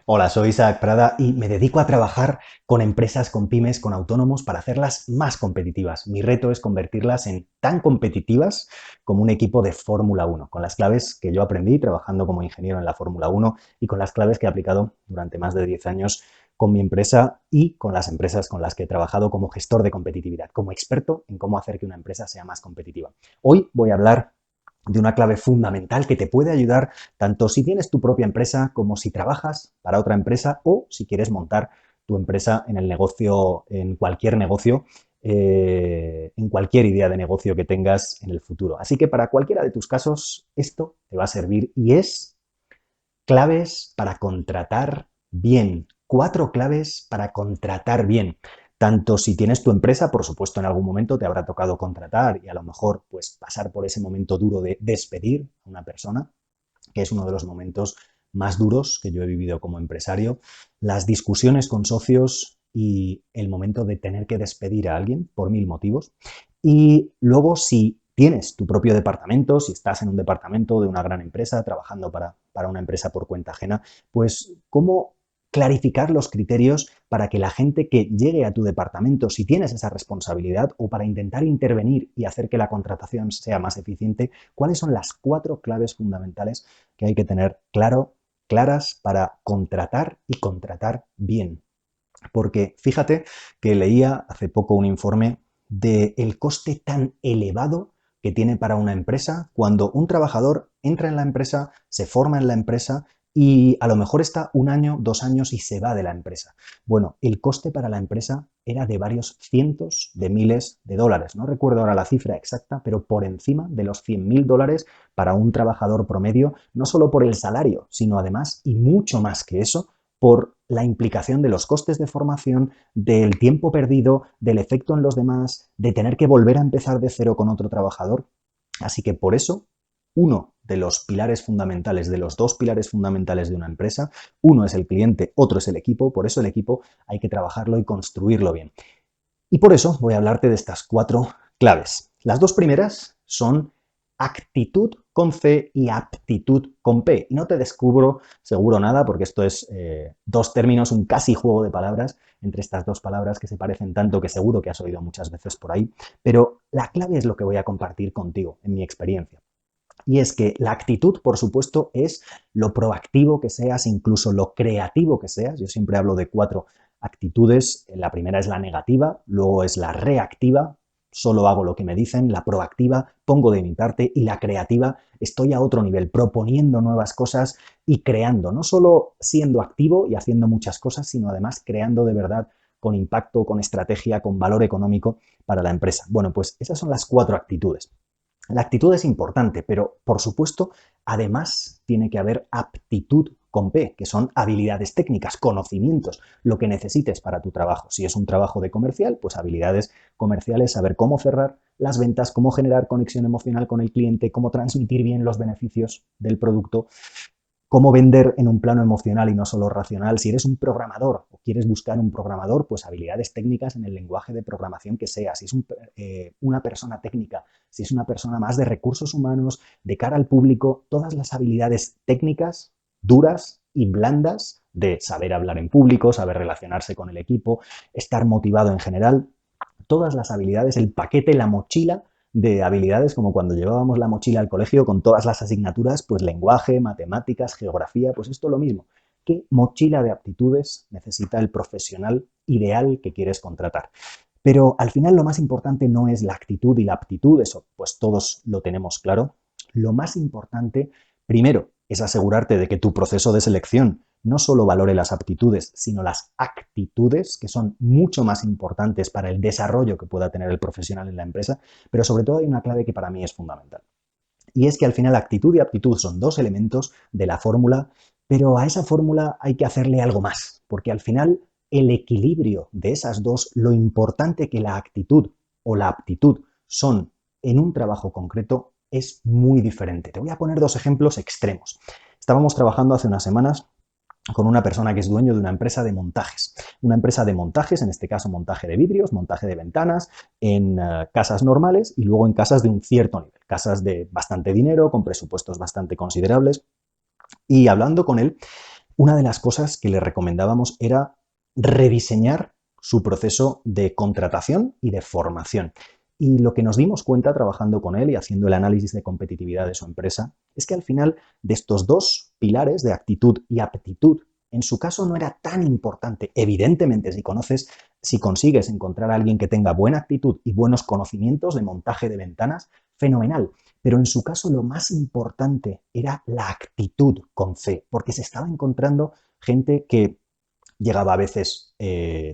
Hola, soy Isaac Prada y me dedico a trabajar con empresas, con pymes, con autónomos para hacerlas más competitivas. Mi reto es convertirlas en tan competitivas como un equipo de Fórmula 1, con las claves que yo aprendí trabajando como ingeniero en la Fórmula 1 y con las claves que he aplicado durante más de 10 años con mi empresa y con las empresas con las que he trabajado como gestor de competitividad, como experto en cómo hacer que una empresa sea más competitiva. Hoy voy a hablar de una clave fundamental que te puede ayudar tanto si tienes tu propia empresa como si trabajas para otra empresa o si quieres montar tu empresa en el negocio, en cualquier idea de negocio que tengas en el futuro. Así que para cualquiera de tus casos, esto te va a servir y es claves para contratar bien. 4 claves para contratar bien. Tanto si tienes tu empresa, por supuesto en algún momento te habrá tocado contratar y a lo mejor pues pasar por ese momento duro de despedir a una persona, que es uno de los momentos más duros que yo he vivido como empresario, las discusiones con socios y el momento de tener que despedir a alguien por mil motivos. Y luego si tienes tu propio departamento, si estás en un departamento de una gran empresa, trabajando para una empresa por cuenta ajena, pues cómo clarificar los criterios para que la gente que llegue a tu departamento, si tienes esa responsabilidad, o para intentar intervenir y hacer que la contratación sea más eficiente, cuáles son las 4 claves fundamentales que hay que tener claras para contratar y contratar bien. Porque fíjate que leía hace poco un informe del coste tan elevado que tiene para una empresa cuando un trabajador entra en la empresa, se forma en la empresa y a lo mejor está un año, 2 años y se va de la empresa. Bueno, el coste para la empresa era de varios cientos de miles de dólares. No recuerdo ahora la cifra exacta, pero por encima de los 100.000 dólares para un trabajador promedio, no solo por el salario, sino además, y mucho más que eso, por la implicación de los costes de formación, del tiempo perdido, del efecto en los demás, de tener que volver a empezar de cero con otro trabajador. Así que por eso, uno de los pilares fundamentales, de los 2 pilares fundamentales de una empresa, uno es el cliente, otro es el equipo, por eso el equipo hay que trabajarlo y construirlo bien. Y por eso voy a hablarte de estas 4 claves. Las 2 primeras son actitud con C y aptitud con P. Y no te descubro seguro nada porque esto es 2 términos, un casi juego de palabras entre estas 2 palabras que se parecen tanto que seguro que has oído muchas veces por ahí. Pero la clave es lo que voy a compartir contigo en mi experiencia. Y es que la actitud, por supuesto, es lo proactivo que seas, incluso lo creativo que seas. Yo siempre hablo de 4 actitudes. La primera es la negativa, luego es la reactiva, solo hago lo que me dicen, la proactiva, pongo de mi parte, y la creativa, estoy a otro nivel, proponiendo nuevas cosas y creando, no solo siendo activo y haciendo muchas cosas, sino además creando de verdad con impacto, con estrategia, con valor económico para la empresa. Bueno, pues esas son las 4 actitudes. La actitud es importante, pero por supuesto, además tiene que haber aptitud con P, que son habilidades técnicas, conocimientos, lo que necesites para tu trabajo. Si es un trabajo de comercial, pues habilidades comerciales, saber cómo cerrar las ventas, cómo generar conexión emocional con el cliente, cómo transmitir bien los beneficios del producto, cómo vender en un plano emocional y no solo racional. Si eres un programador o quieres buscar un programador, pues habilidades técnicas en el lenguaje de programación que sea. Si es una persona técnica, si es una persona más de recursos humanos, de cara al público, todas las habilidades técnicas, duras y blandas de saber hablar en público, saber relacionarse con el equipo, estar motivado en general, todas las habilidades, el paquete, la mochila de habilidades, como cuando llevábamos la mochila al colegio con todas las asignaturas, pues lenguaje, matemáticas, geografía, pues esto es lo mismo. ¿Qué mochila de aptitudes necesita el profesional ideal que quieres contratar? Pero al final lo más importante no es la actitud y la aptitud, eso pues todos lo tenemos claro. Lo más importante, primero, es asegurarte de que tu proceso de selección no solo valore las aptitudes, sino las actitudes, que son mucho más importantes para el desarrollo que pueda tener el profesional en la empresa, pero sobre todo hay una clave que para mí es fundamental. Y es que al final actitud y aptitud son 2 elementos de la fórmula, pero a esa fórmula hay que hacerle algo más, porque al final el equilibrio de esas 2, lo importante que la actitud o la aptitud son en un trabajo concreto, es muy diferente. Te voy a poner 2 ejemplos extremos. Estábamos trabajando hace unas semanas con una persona que es dueño de una empresa de montajes. Una empresa de montajes, en este caso montaje de vidrios, montaje de ventanas, en casas normales y luego en casas de un cierto nivel, casas de bastante dinero, con presupuestos bastante considerables. Y hablando con él, una de las cosas que le recomendábamos era rediseñar su proceso de contratación y de formación. Y lo que nos dimos cuenta trabajando con él y haciendo el análisis de competitividad de su empresa es que al final de estos dos pilares de actitud y aptitud, en su caso no era tan importante. Evidentemente, si consigues encontrar a alguien que tenga buena actitud y buenos conocimientos de montaje de ventanas, fenomenal. Pero en su caso lo más importante era la actitud con C, porque se estaba encontrando gente que llegaba a veces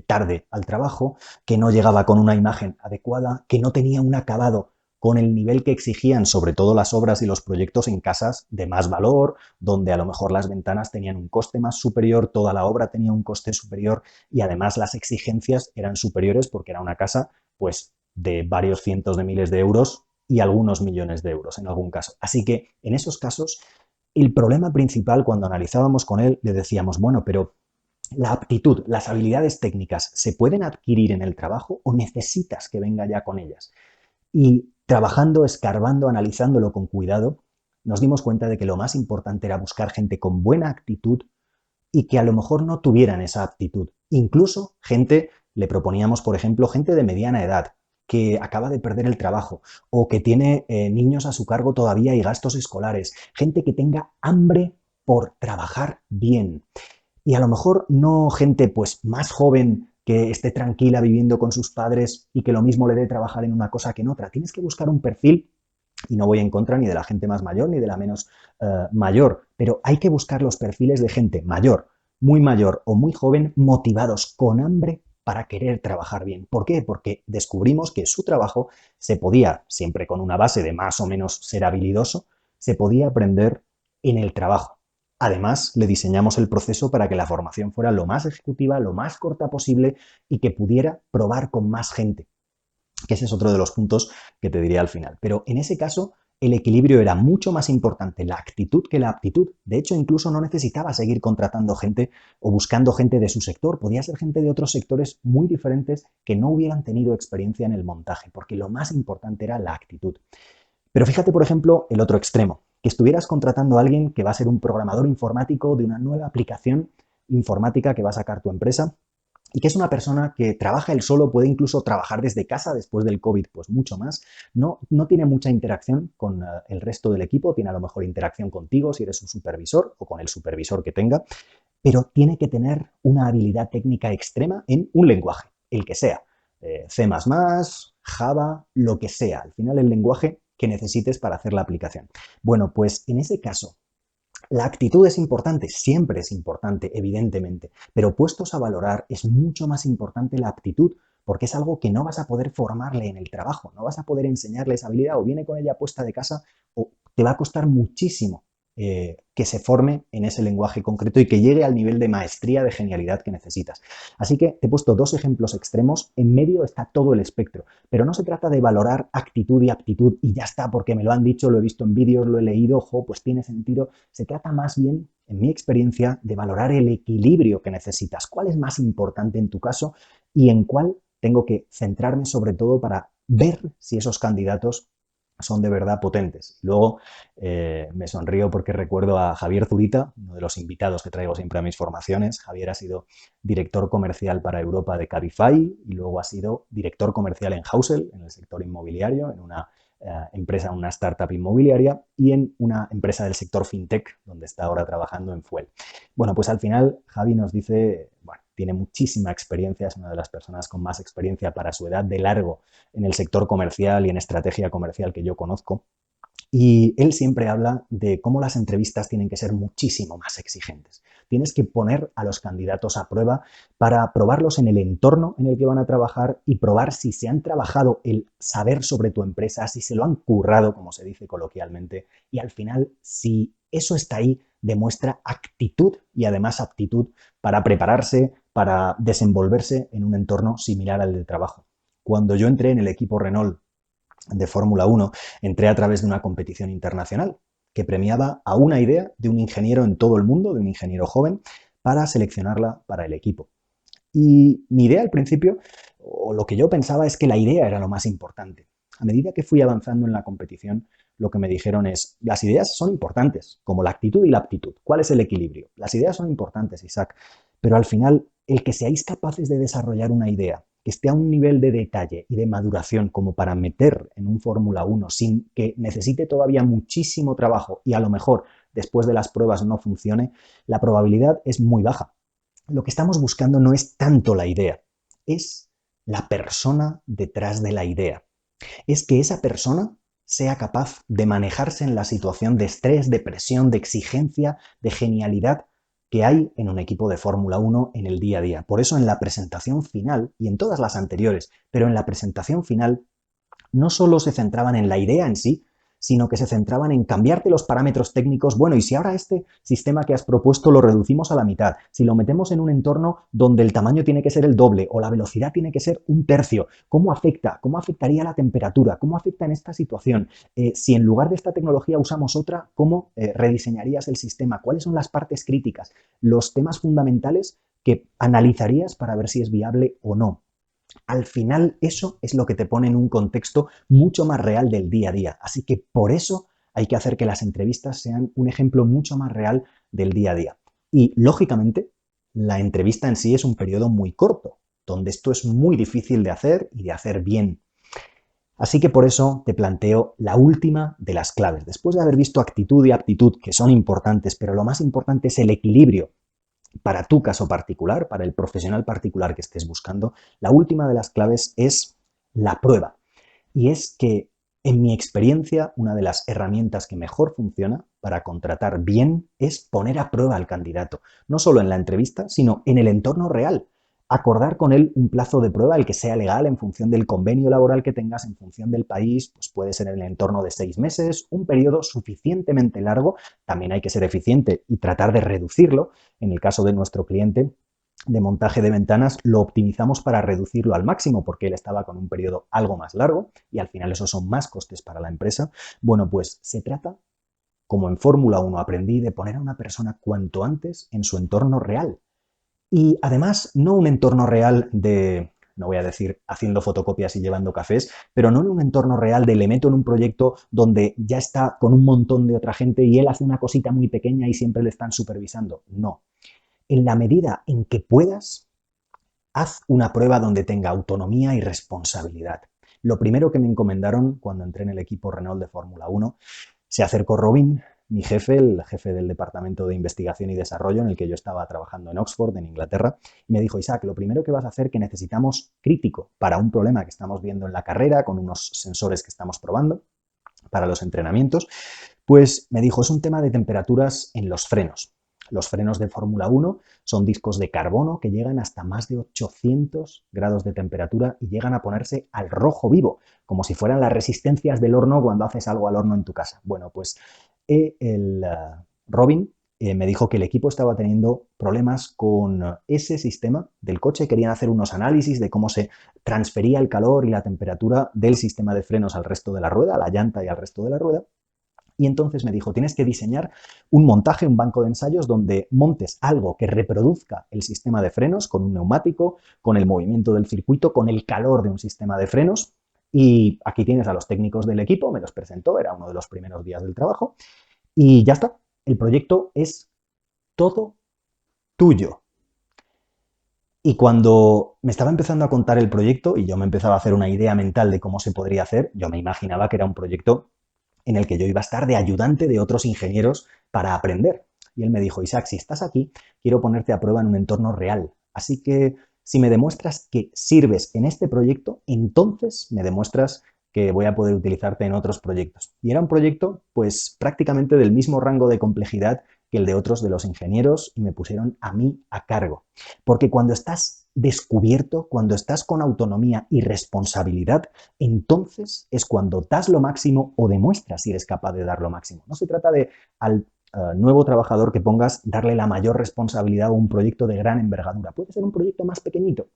tarde al trabajo, que no llegaba con una imagen adecuada, que no tenía un acabado con el nivel que exigían, sobre todo las obras y los proyectos en casas de más valor, donde a lo mejor las ventanas tenían un coste más superior, toda la obra tenía un coste superior y además las exigencias eran superiores porque era una casa pues de varios cientos de miles de euros y algunos millones de euros en algún caso. Así que en esos casos el problema principal cuando analizábamos con él le decíamos, bueno, pero la aptitud, las habilidades técnicas, ¿se pueden adquirir en el trabajo o necesitas que venga ya con ellas? Y trabajando, escarbando, analizándolo con cuidado, nos dimos cuenta de que lo más importante era buscar gente con buena actitud y que a lo mejor no tuvieran esa aptitud. Incluso gente, le proponíamos, por ejemplo, gente de mediana edad, que acaba de perder el trabajo o que tiene niños a su cargo todavía y gastos escolares, gente que tenga hambre por trabajar bien. Y a lo mejor no gente pues más joven que esté tranquila viviendo con sus padres y que lo mismo le dé trabajar en una cosa que en otra. Tienes que buscar un perfil, y no voy en contra ni de la gente más mayor ni de la menos mayor, pero hay que buscar los perfiles de gente mayor o muy joven, motivados con hambre para querer trabajar bien. ¿Por qué? Porque descubrimos que su trabajo se podía, siempre con una base de más o menos ser habilidoso, se podía aprender en el trabajo. Además, le diseñamos el proceso para que la formación fuera lo más ejecutiva, lo más corta posible y que pudiera probar con más gente, que ese es otro de los puntos que te diré al final. Pero en ese caso, el equilibrio era mucho más importante la actitud que la aptitud. De hecho, incluso no necesitaba seguir contratando gente o buscando gente de su sector. Podía ser gente de otros sectores muy diferentes que no hubieran tenido experiencia en el montaje, porque lo más importante era la actitud. Pero fíjate, por ejemplo, el otro extremo, que estuvieras contratando a alguien que va a ser un programador informático de una nueva aplicación informática que va a sacar tu empresa y que es una persona que trabaja él solo, puede incluso trabajar desde casa después del COVID, pues mucho más. No tiene mucha interacción con el resto del equipo, tiene a lo mejor interacción contigo si eres un supervisor o con el supervisor que tenga, pero tiene que tener una habilidad técnica extrema en un lenguaje, el que sea, C++, Java, lo que sea, al final el lenguaje que necesites para hacer la aplicación. Bueno, pues en ese caso, la actitud es importante, siempre es importante, evidentemente, pero puestos a valorar es mucho más importante la aptitud porque es algo que no vas a poder formarle en el trabajo, no vas a poder enseñarle esa habilidad o viene con ella puesta de casa o te va a costar muchísimo que se forme en ese lenguaje concreto y que llegue al nivel de maestría, de genialidad que necesitas. Así que te he puesto dos ejemplos extremos, en medio está todo el espectro, pero no se trata de valorar actitud y aptitud y ya está, porque me lo han dicho, lo he visto en vídeos, lo he leído, ojo, pues tiene sentido. Se trata más bien, en mi experiencia, de valorar el equilibrio que necesitas, cuál es más importante en tu caso y en cuál tengo que centrarme sobre todo para ver si esos candidatos son de verdad potentes. Luego me sonrío porque recuerdo a Javier Zurita, uno de los invitados que traigo siempre a mis formaciones. Javier ha sido director comercial para Europa de Cabify y luego ha sido director comercial en Housel, en el sector inmobiliario, en una empresa, una startup inmobiliaria y en una empresa del sector fintech, donde está ahora trabajando en Fuel. Bueno, pues al final Javi nos dice, bueno, tiene muchísima experiencia, es una de las personas con más experiencia para su edad de largo en el sector comercial y en estrategia comercial que yo conozco. Y él siempre habla de cómo las entrevistas tienen que ser muchísimo más exigentes. Tienes que poner a los candidatos a prueba para probarlos en el entorno en el que van a trabajar y probar si se han trabajado el saber sobre tu empresa, si se lo han currado, como se dice coloquialmente, y al final, si eso está ahí, demuestra actitud y además aptitud para prepararse, para desenvolverse en un entorno similar al del trabajo. Cuando yo entré en el equipo Renault de Fórmula 1, entré a través de una competición internacional que premiaba a una idea de un ingeniero en todo el mundo, de un ingeniero joven, para seleccionarla para el equipo. Y mi idea al principio, o lo que yo pensaba es que la idea era lo más importante. A medida que fui avanzando en la competición, lo que me dijeron es, las ideas son importantes, como la actitud y la aptitud. ¿Cuál es el equilibrio? Las ideas son importantes, Isaac, pero al final el que seáis capaces de desarrollar una idea que esté a un nivel de detalle y de maduración como para meter en un Fórmula 1 sin que necesite todavía muchísimo trabajo y a lo mejor después de las pruebas no funcione, la probabilidad es muy baja. Lo que estamos buscando no es tanto la idea, es la persona detrás de la idea. Es que esa persona sea capaz de manejarse en la situación de estrés, de presión, de exigencia, de genialidad que hay en un equipo de Fórmula 1 en el día a día. Por eso en la presentación final, y en todas las anteriores, pero en la presentación final, no solo se centraban en la idea en sí, sino que se centraban en cambiarte los parámetros técnicos. Bueno, y si ahora este sistema que has propuesto lo reducimos a la mitad, si lo metemos en un entorno donde el tamaño tiene que ser el doble o la velocidad tiene que ser un tercio, ¿cómo afecta? ¿Cómo afectaría la temperatura? ¿Cómo afecta en esta situación? Si en lugar de esta tecnología usamos otra, ¿cómo rediseñarías el sistema? ¿Cuáles son las partes críticas? Los temas fundamentales que analizarías para ver si es viable o no. Al final eso es lo que te pone en un contexto mucho más real del día a día. Así que por eso hay que hacer que las entrevistas sean un ejemplo mucho más real del día a día. Y lógicamente, la entrevista en sí es un periodo muy corto, donde esto es muy difícil de hacer y de hacer bien. Así que por eso te planteo la última de las claves. Después de haber visto actitud y aptitud, que son importantes, pero lo más importante es el equilibrio para tu caso particular, para el profesional particular que estés buscando, la última de las claves es la prueba. Y es que, en mi experiencia, una de las herramientas que mejor funciona para contratar bien es poner a prueba al candidato, no solo en la entrevista, sino en el entorno real. Acordar con él un plazo de prueba, el que sea legal en función del convenio laboral que tengas, en función del país, pues puede ser en el entorno de 6 meses, un periodo suficientemente largo. También hay que ser eficiente y tratar de reducirlo. En el caso de nuestro cliente de montaje de ventanas, lo optimizamos para reducirlo al máximo porque él estaba con un periodo algo más largo y al final esos son más costes para la empresa. Bueno, pues se trata, como en Fórmula 1 aprendí, de poner a una persona cuanto antes en su entorno real. Y además, no un entorno real de, no voy a decir haciendo fotocopias y llevando cafés, pero no en un entorno real de le meto en un proyecto donde ya está con un montón de otra gente y él hace una cosita muy pequeña y siempre le están supervisando. No. En la medida en que puedas, haz una prueba donde tenga autonomía y responsabilidad. Lo primero que me encomendaron cuando entré en el equipo Renault de Fórmula 1, se acercó Robin, mi jefe, el jefe del departamento de investigación y desarrollo en el que yo estaba trabajando en Oxford, en Inglaterra, y me dijo, Isaac, lo primero que vas a hacer que necesitamos crítico para un problema que estamos viendo en la carrera con unos sensores que estamos probando para los entrenamientos, pues me dijo, es un tema de temperaturas en los frenos. Los frenos de Fórmula 1 son discos de carbono que llegan hasta más de 800 grados de temperatura y llegan a ponerse al rojo vivo, como si fueran las resistencias del horno cuando haces algo al horno en tu casa. Bueno, pues Robin me dijo que el equipo estaba teniendo problemas con ese sistema del coche. Querían hacer unos análisis de cómo se transfería el calor y la temperatura del sistema de frenos al resto de la rueda, a la llanta y al resto de la rueda. Y entonces me dijo, tienes que diseñar un montaje, un banco de ensayos donde montes algo que reproduzca el sistema de frenos con un neumático, con el movimiento del circuito, con el calor de un sistema de frenos. Y aquí tienes a los técnicos del equipo, me los presentó, era uno de los primeros días del trabajo. Y ya está, el proyecto es todo tuyo. Y cuando me estaba empezando a contar el proyecto y yo me empezaba a hacer una idea mental de cómo se podría hacer, yo me imaginaba que era un proyecto en el que yo iba a estar de ayudante de otros ingenieros para aprender. Y él me dijo, Isaac, si estás aquí, quiero ponerte a prueba en un entorno real. Así que si me demuestras que sirves en este proyecto, entonces me demuestras que voy a poder utilizarte en otros proyectos. Y era un proyecto, pues, prácticamente del mismo rango de complejidad que el de otros de los ingenieros y me pusieron a mí a cargo. Porque cuando estás descubierto, cuando estás con autonomía y responsabilidad, entonces es cuando das lo máximo o demuestras si eres capaz de dar lo máximo. No se trata de al nuevo trabajador que pongas darle la mayor responsabilidad a un proyecto de gran envergadura. Puede ser un proyecto más pequeñito.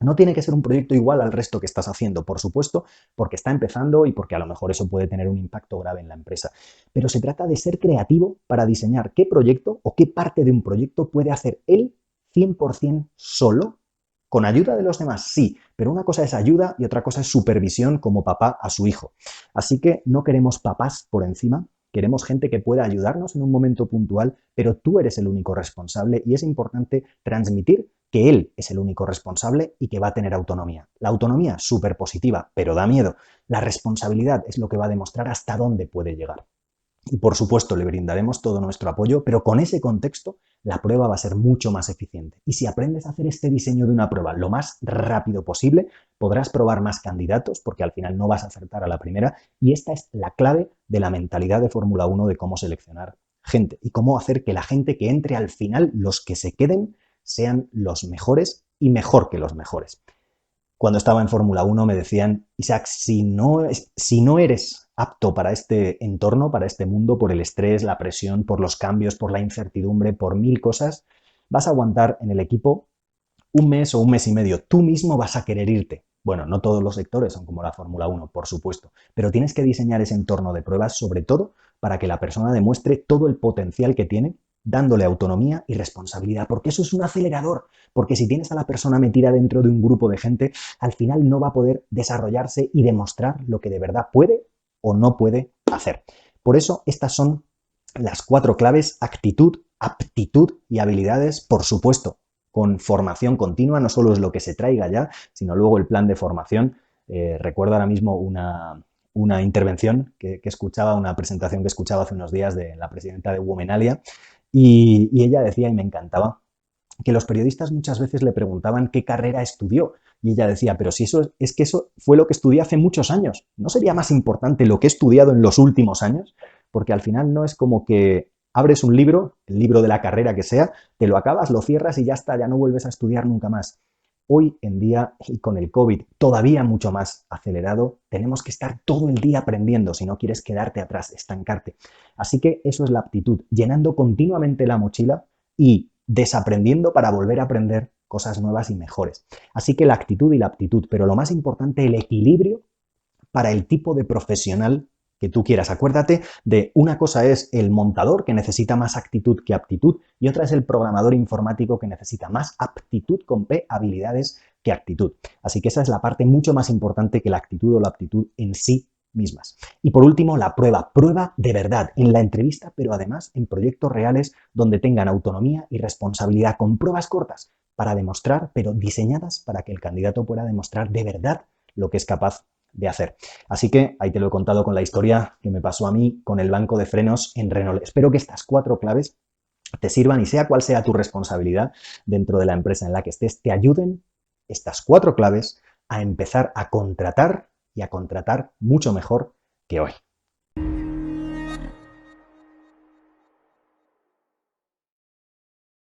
No tiene que ser un proyecto igual al resto que estás haciendo, por supuesto, porque está empezando y porque a lo mejor eso puede tener un impacto grave en la empresa. Pero se trata de ser creativo para diseñar qué proyecto o qué parte de un proyecto puede hacer él 100% solo ¿Con ayuda de los demás? Sí, pero una cosa es ayuda y otra cosa es supervisión como papá a su hijo. Así que no queremos papás por encima, queremos gente que pueda ayudarnos en un momento puntual, pero tú eres el único responsable y es importante transmitir que él es el único responsable y que va a tener autonomía. La autonomía, súper positiva, pero da miedo. La responsabilidad es lo que va a demostrar hasta dónde puede llegar. Y por supuesto le brindaremos todo nuestro apoyo, pero con ese contexto la prueba va a ser mucho más eficiente. Y si aprendes a hacer este diseño de una prueba lo más rápido posible, podrás probar más candidatos porque al final no vas a acertar a la primera. Y esta es la clave de la mentalidad de Fórmula 1 de cómo seleccionar gente y cómo hacer que la gente que entre al final, los que se queden, sean los mejores y mejor que los mejores. Cuando estaba en Fórmula 1 me decían, Isaac, si no eres apto para este entorno, para este mundo, por el estrés, la presión, por los cambios, por la incertidumbre, por mil cosas, vas a aguantar en el equipo un mes o un mes y medio. Tú mismo vas a querer irte. Bueno, no todos los sectores son como la Fórmula 1, por supuesto, pero tienes que diseñar ese entorno de pruebas, sobre todo para que la persona demuestre todo el potencial que tiene, dándole autonomía y responsabilidad, porque eso es un acelerador, porque si tienes a la persona metida dentro de un grupo de gente, al final no va a poder desarrollarse y demostrar lo que de verdad puede o no puede hacer. Por eso estas son las 4 claves: actitud, aptitud y habilidades, por supuesto, con formación continua. No solo es lo que se traiga ya, sino luego el plan de formación. Recuerdo ahora mismo una intervención que escuchaba, una presentación que escuchaba hace unos días de la presidenta de Womenalia, y ella decía, y me encantaba, que los periodistas muchas veces le preguntaban qué carrera estudió. Y ella decía, pero si eso es que eso fue lo que estudié hace muchos años. ¿No sería más importante lo que he estudiado en los últimos años? Porque al final no es como que abres un libro, el libro de la carrera que sea, te lo acabas, lo cierras y ya está, ya no vuelves a estudiar nunca más. Hoy en día, y con el COVID todavía mucho más acelerado, tenemos que estar todo el día aprendiendo si no quieres quedarte atrás, estancarte. Así que eso es la aptitud, llenando continuamente la mochila y desaprendiendo para volver a aprender cosas nuevas y mejores. Así que la actitud y la aptitud, pero lo más importante, el equilibrio para el tipo de profesional que tú quieras. Acuérdate de una cosa es el montador, que necesita más actitud que aptitud, y otra es el programador informático, que necesita más aptitud con P, habilidades, que actitud. Así que esa es la parte mucho más importante que la actitud o la aptitud en sí mismas. Y por último, la prueba de verdad, en la entrevista, pero además en proyectos reales donde tengan autonomía y responsabilidad, con pruebas cortas para demostrar, pero diseñadas para que el candidato pueda demostrar de verdad lo que es capaz de hacer. Así que ahí te lo he contado con la historia que me pasó a mí con el banco de frenos en Renault. Espero que estas 4 claves te sirvan y sea cual sea tu responsabilidad dentro de la empresa en la que estés, te ayuden estas 4 claves a empezar a contratar y a contratar mucho mejor que hoy.